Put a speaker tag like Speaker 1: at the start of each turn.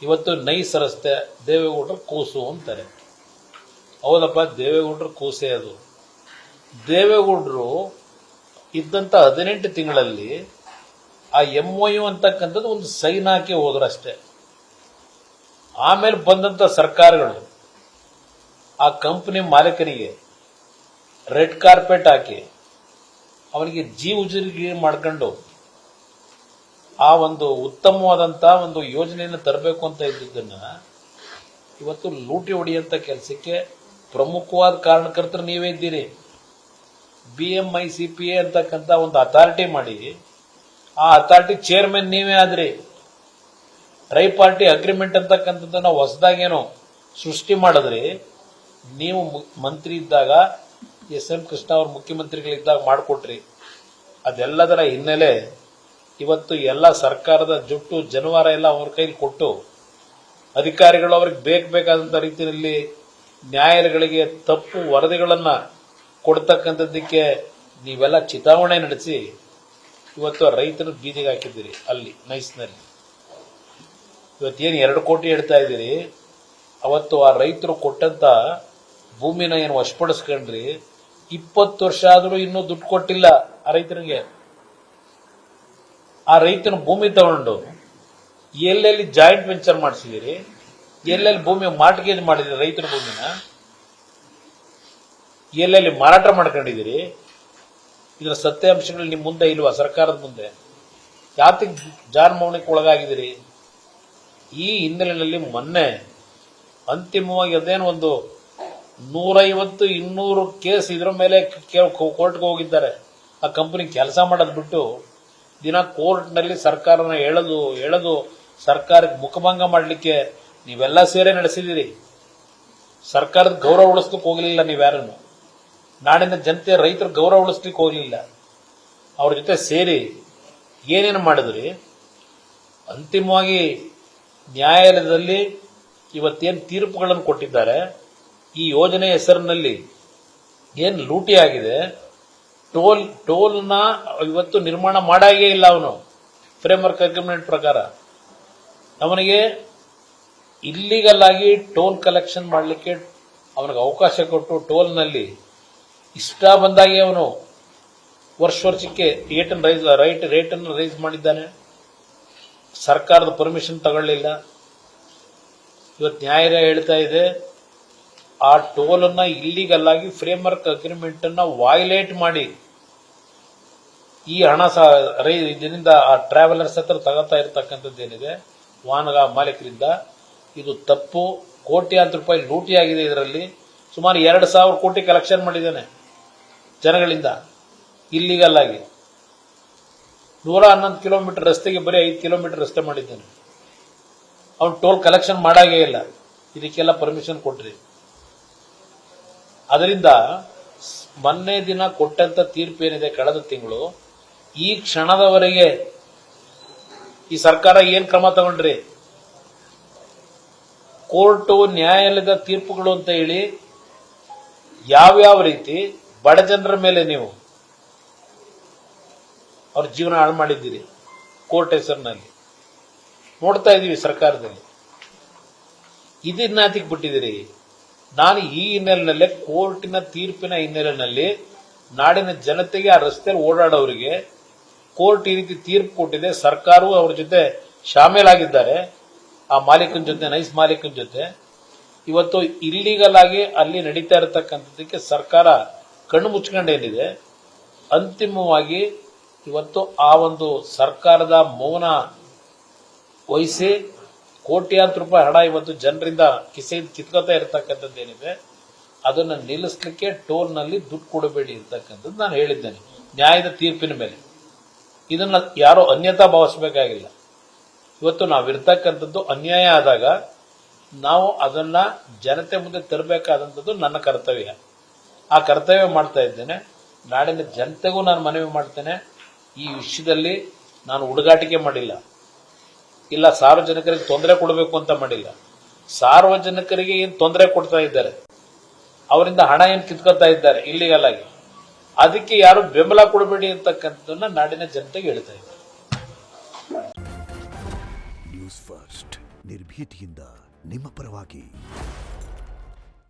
Speaker 1: ಇವತ್ತು ನೈಸ್ ರಸ್ತೆ ದೇವೇಗೌಡರ ಕೂಸು ಅಂತಾರೆ. ಹೌದಪ್ಪ, ದೇವೇಗೌಡರ ಕೂಸೆ ಅದು. ದೇವೇಗೌಡರು ಇದ್ದಂತ 18 ತಿಂಗಳಲ್ಲಿ ಆ MOU ಅಂತಕ್ಕಂಥದ್ದು ಒಂದು ಸೈನ್ ಹಾಕಿ ಹೋದ್ರಷ್ಟೇ. ಆಮೇಲೆ ಬಂದಂತ ಸರ್ಕಾರಗಳು ಆ ಕಂಪನಿ ಮಾಲೀಕನಿಗೆ ರೆಡ್ ಕಾರ್ಪೆಟ್ ಹಾಕಿ ಅವನಿಗೆ ಜೀವಜೀರಿಗೆ ಮಾಡ್ಕೊಂಡು ಆ ಒಂದು ಉತ್ತಮವಾದಂತ ಒಂದು ಯೋಜನೆಯನ್ನು ತರಬೇಕು ಅಂತ ಇದ್ದಿದ್ದನ್ನ ಇವತ್ತು ಲೂಟಿ ಹೊಡೆಯಂತ ಕೆಲಸಕ್ಕೆ ಪ್ರಮುಖವಾದ ಕಾರಣಕರ್ತರು ನೀವೇ ಇದ್ದೀರಿ. BMICPA ಅಂತಕ್ಕಂಥ ಒಂದು ಅಥಾರಿಟಿ ಮಾಡಿ ಆ ಅಥಾರಿಟಿ ಚೇರ್ಮನ್ ನೀವೇ ಆದ್ರಿ. ಪಾರ್ಟಿ ಅಗ್ರಿಮೆಂಟ್ ಅಂತಕ್ಕಂಥದ್ದನ್ನ ಹೊಸದಾಗೇನೋ ಸೃಷ್ಟಿ ಮಾಡಿದ್ರಿ. ನೀವು ಮಂತ್ರಿ ಇದ್ದಾಗ SM ಕೃಷ್ಣ ಅವರು ಮುಖ್ಯಮಂತ್ರಿಗಳಿದ್ದಾಗ ಮಾಡಿಕೊಟ್ರಿ. ಅದೆಲ್ಲದರ ಹಿನ್ನೆಲೆ ಇವತ್ತು ಎಲ್ಲ ಸರ್ಕಾರದ ಜುಟ್ಟು ಜನವಾರ ಎಲ್ಲ ಅವ್ರ ಕೈಲಿ ಕೊಟ್ಟು ಅಧಿಕಾರಿಗಳು ಅವ್ರಿಗೆ ಬೇಕಾದಂತ ರೀತಿಯಲ್ಲಿ ನ್ಯಾಯಾಲಯಗಳಿಗೆ ತಪ್ಪು ವರದಿಗಳನ್ನ ಕೊಡ್ತಕ್ಕಂಥದ್ದಕ್ಕೆ ನೀವೆಲ್ಲ ಚಿತಾವಣೆ ನಡೆಸಿ ಇವತ್ತು ರೈತರು ಬೀದಿಗೆ ಹಾಕಿದ್ದೀರಿ. ಅಲ್ಲಿ ನೈಸ್ನಲ್ಲಿ ಇವತ್ತೇನು 2 ಕೋಟಿ ಹೇಳ್ತಾ ಇದ್ದೀರಿ, ಅವತ್ತು ಆ ರೈತರು ಕೊಟ್ಟಂತ ಭೂಮಿನ ಏನು ವಶಪಡಿಸ್ಕೊಂಡ್ರಿ. 20 ವರ್ಷ ಆದರೂ ಇನ್ನೂ ದುಡ್ಡು ಕೊಟ್ಟಿಲ್ಲ ಆ ರೈತನಿಗೆ. ಆ ರೈತನ ಭೂಮಿ ತಗೊಂಡು ಎಲ್ಲೆಲ್ಲಿ ಜಾಯಿಂಟ್ ವೆಂಚರ್ ಮಾಡಿಸಿದಿರಿ, ಎಲ್ಲೆಲ್ಲಿ ಭೂಮಿ ಮಾರ್ಟ್ಗೇಜ್ ಮಾಡಿದಿರಿ, ರೈತರ ಭೂಮಿನ ಎಲ್ಲೆಲ್ಲಿ ಮಾರಾಟ ಮಾಡ್ಕೊಂಡಿದ್ದೀರಿ. ಇದರ ಸತ್ಯಾಂಶಗಳು ನಿಮ್ಮ ಮುಂದೆ ಇಲ್ವಾ? ಸರ್ಕಾರದ ಮುಂದೆ ಯಾತಿಗೆ ಜಾನ್ಮೌನಿಗೆ ಒಳಗಾಗಿದ್ದೀರಿ? ಈ ಹಿನ್ನೆಲೆಯಲ್ಲಿ ಮೊನ್ನೆ ಅಂತಿಮವಾಗಿ ಅದೇನು ಒಂದು 150-200 ಕೇಸ್ ಇದರ ಮೇಲೆ ಕೋರ್ಟ್ಗೆ ಹೋಗಿದ್ದಾರೆ. ಆ ಕಂಪನಿ ಕೆಲಸ ಮಾಡೋದು ಬಿಟ್ಟು ದಿನ ಕೋರ್ಟ್ನಲ್ಲಿ ಸರ್ಕಾರನ ಎಳೆದು ಸರ್ಕಾರಕ್ಕೆ ಮುಖಭಂಗ ಮಾಡಲಿಕ್ಕೆ ನೀವೆಲ್ಲ ಸೇರೆ ನಡೆಸಿದಿರಿ. ಸರ್ಕಾರದ ಗೌರವ ಉಳಿಸ್ಲಿಕ್ಕೆ ಹೋಗಲಿಲ್ಲ ನೀವ್ಯಾರನ್ನು. ನಾಡಿನ ಜನತೆ ರೈತರ ಗೌರವ ಉಳಿಸ್ಲಿಕ್ಕೆ ಹೋಗಲಿಲ್ಲ. ಅವ್ರ ಜೊತೆ ಸೇರಿ ಏನೇನು ಮಾಡಿದ್ರಿ? ಅಂತಿಮವಾಗಿ ನ್ಯಾಯಾಲಯದಲ್ಲಿ ಇವತ್ತೇನು ತೀರ್ಪುಗಳನ್ನು ಕೊಟ್ಟಿದ್ದಾರೆ, ಈ ಯೋಜನೆ ಹೆಸರಿನಲ್ಲಿ ಏನು ಲೂಟಿ ಆಗಿದೆ, ಟೋಲ್ನ ಇವತ್ತು ನಿರ್ಮಾಣ ಮಾಡಾಗೇ ಇಲ್ಲ. ಅವನು ಫ್ರೇಮ್ವರ್ಕ್ ಅಗ್ರಿಮೆಂಟ್ ಪ್ರಕಾರ ಅವನಿಗೆ ಇಲ್ಲಿಗಲ್ ಆಗಿ ಟೋಲ್ ಕಲೆಕ್ಷನ್ ಮಾಡಲಿಕ್ಕೆ ಅವನಿಗೆ ಅವಕಾಶ ಕೊಟ್ಟು ಟೋಲ್ನಲ್ಲಿ ಇಷ್ಟ ಬಂದಾಗೆ ಅವನು ವರ್ಷಕ್ಕೆ ರೇಟನ್ನು ರೈಸ್ ಮಾಡಿದ್ದಾನೆ. ಸರ್ಕಾರದ ಪರ್ಮಿಷನ್ ತಗೊಳ್ಳಿಲ್ಲ. ಇವತ್ತು ನ್ಯಾಯಾಲಯ ಹೇಳ್ತಾ ಇದೆ ಆ ಟೋಲ್ ಅನ್ನ ಇಲ್ಲಿಗಲ್ ಆಗಿ ಫ್ರೇಮ್ವರ್ಕ್ ಅಗ್ರಿಮೆಂಟ್ ಅನ್ನ ವೈಲೇಟ್ ಮಾಡಿ ಈ ಹಣ ಇದರಿಂದ ಆ ಟ್ರಾವೆಲರ್ಸ್ ಹತ್ರ ತಗೋತಾ ಇರತಕ್ಕಂಥದ್ದೇನಿದೆ ವಾಹನ ಮಾಲೀಕರಿಂದ, ಇದು ತಪ್ಪು. ಕೋಟ್ಯಾಂತರ ರೂಪಾಯಿ ಲೂಟಿ ಆಗಿದೆ. ಇದರಲ್ಲಿ ಸುಮಾರು 2,000 ಕೋಟಿ ಕಲೆಕ್ಷನ್ ಮಾಡಿದ್ದಾನೆ ಜನಗಳಿಂದ ಇಲ್ಲಿಗಲ್ ಆಗಿ. 111 ಕಿಲೋಮೀಟರ್ ರಸ್ತೆಗೆ ಬರೀ 5 ಕಿಲೋಮೀಟರ್ ರಸ್ತೆ ಮಾಡಿದ್ದಾನೆ. ಅವನು ಟೋಲ್ ಕಲೆಕ್ಷನ್ ಮಾಡಾಗೇ ಇಲ್ಲ. ಇದಕ್ಕೆಲ್ಲ ಪರ್ಮಿಷನ್ ಕೊಟ್ರಿ. ಅದರಿಂದ ಮೊನ್ನೆ ದಿನ ಕೊಟ್ಟಂತ ತೀರ್ಪು ಏನಿದೆ ಕಳೆದ ತಿಂಗಳು, ಈ ಕ್ಷಣದವರೆಗೆ ಈ ಸರ್ಕಾರ ಏನ್ ಕ್ರಮ ತಗೊಂಡ್ರಿ? ಕೋರ್ಟು ನ್ಯಾಯಾಲಯದ ತೀರ್ಪುಗಳು ಅಂತ ಹೇಳಿ ಯಾವ್ಯಾವ ರೀತಿ ಬಡ ಜನರ ಮೇಲೆ ನೀವು ಅವ್ರ ಜೀವನ ಹಾಳು ಮಾಡಿದ್ದೀರಿ ಕೋರ್ಟ್ ಹೆಸರಿನಲ್ಲಿ ನೋಡ್ತಾ ಇದೀವಿ ಸರ್ಕಾರದಲ್ಲಿ. ಇದನ್ನಾತಿಗೆ ಬಿಟ್ಟಿದ್ದೀರಿ. ನಾನು ಈ ಹಿನ್ನೆಲೆಯಲ್ಲಿ ಕೋರ್ಟಿನ ತೀರ್ಪಿನ ಹಿನ್ನೆಲೆಯಲ್ಲಿ ನಾಡಿನ ಜನತೆಗೆ, ಆ ರಸ್ತೆಯಲ್ಲಿ ಓಡಾಡೋರಿಗೆ ಕೋರ್ಟ್ ಈ ರೀತಿ ತೀರ್ಪು ಕೊಟ್ಟಿದೆ. ಸರ್ಕಾರವು ಅವ್ರ ಜೊತೆ ಶಾಮೀಲಾಗಿದ್ದಾರೆ. ಆ ಮಾಲೀಕನ ಜೊತೆ, ನೈಸ್ ಮಾಲೀಕನ ಜೊತೆ ಇವತ್ತು ಇಲ್ಲಿಗಲ್ ಆಗಿ ಅಲ್ಲಿ ನಡೀತಾ ಇರತಕ್ಕಂಥದ್ದಕ್ಕೆ ಸರ್ಕಾರ ಕಣ್ಣು ಮುಚ್ಕೊಂಡೇನಿದೆ. ಅಂತಿಮವಾಗಿ ಇವತ್ತು ಆ ಒಂದು ಸರ್ಕಾರದ ಮೌನ ವಹಿಸಿ ಕೋಟ್ಯಾಂತರ ರೂಪಾಯಿ ಹಣ ಇವತ್ತು ಜನರಿಂದ ಕಿಸೆಯಿಂದ ಕಿತ್ಕೊತಾ ಇರತಕ್ಕಂಥದ್ದೇನಿದೆ ಅದನ್ನು ನಿಲ್ಲಿಸಲಿಕ್ಕೆ ಟೋಲ್ನಲ್ಲಿ ದುಡ್ಡು ಕೊಡಬೇಡಿ ಇರ್ತಕ್ಕಂಥದ್ದು ನಾನು ಹೇಳಿದ್ದೇನೆ ನ್ಯಾಯದ ತೀರ್ಪಿನ ಮೇಲೆ. ಇದನ್ನ ಯಾರೋ ಅನ್ಯತಾ ಭಾವಿಸಬೇಕಾಗಿಲ್ಲ. ಇವತ್ತು ನಾವಿರ್ತಕ್ಕಂಥದ್ದು ಅನ್ಯಾಯ ಆದಾಗ ನಾವು ಅದನ್ನ ಜನತೆ ಮುಂದೆ ತರಬೇಕಾದಂಥದ್ದು ನನ್ನ ಕರ್ತವ್ಯ. ಆ ಕರ್ತವ್ಯ ಮಾಡ್ತಾ ಇದ್ದೇನೆ. ನಾಡಿನ ಜನತೆಗೂ ನಾನು ಮನವಿ ಮಾಡ್ತೇನೆ, ಈ ವಿಷಯದಲ್ಲಿ ನಾನು ಹುಡುಗಾಟಿಕೆ ಮಾಡಿಲ್ಲ, ಇಲ್ಲ ಸಾರ್ವಜನಿಕರಿಗೆ ತೊಂದರೆ ಕೊಡಬೇಕು ಅಂತ ಮಾಡಿಲ್ಲ. ಸಾರ್ವಜನಿಕರಿಗೆ ಏನು ತೊಂದರೆ ಕೊಡ್ತಾ ಇದ್ದಾರೆ, ಅವರಿಂದ ಹಣ ಏನು ಕಿತ್ಕೊತಾ ಇದ್ದಾರೆ ಇಲ್ಲಿಗಲ್ ಆಗಿ, ಅದಕ್ಕೆ ಯಾರು ಬೆಂಬಲ ಕೊಡಬೇಡಿ ಅಂತಕ್ಕಂಥದ್ದನ್ನ ನಾಡಿನ ಜನತೆಗೆ ಹೇಳ್ತಾ ಇದ್ದಾರೆ.
Speaker 2: ನ್ಯೂಸ್ ಫಸ್ಟ್ ನಿರ್ಭೀತಿಯಿಂದ ನಿಮ್ಮ ಪರವಾಗಿ.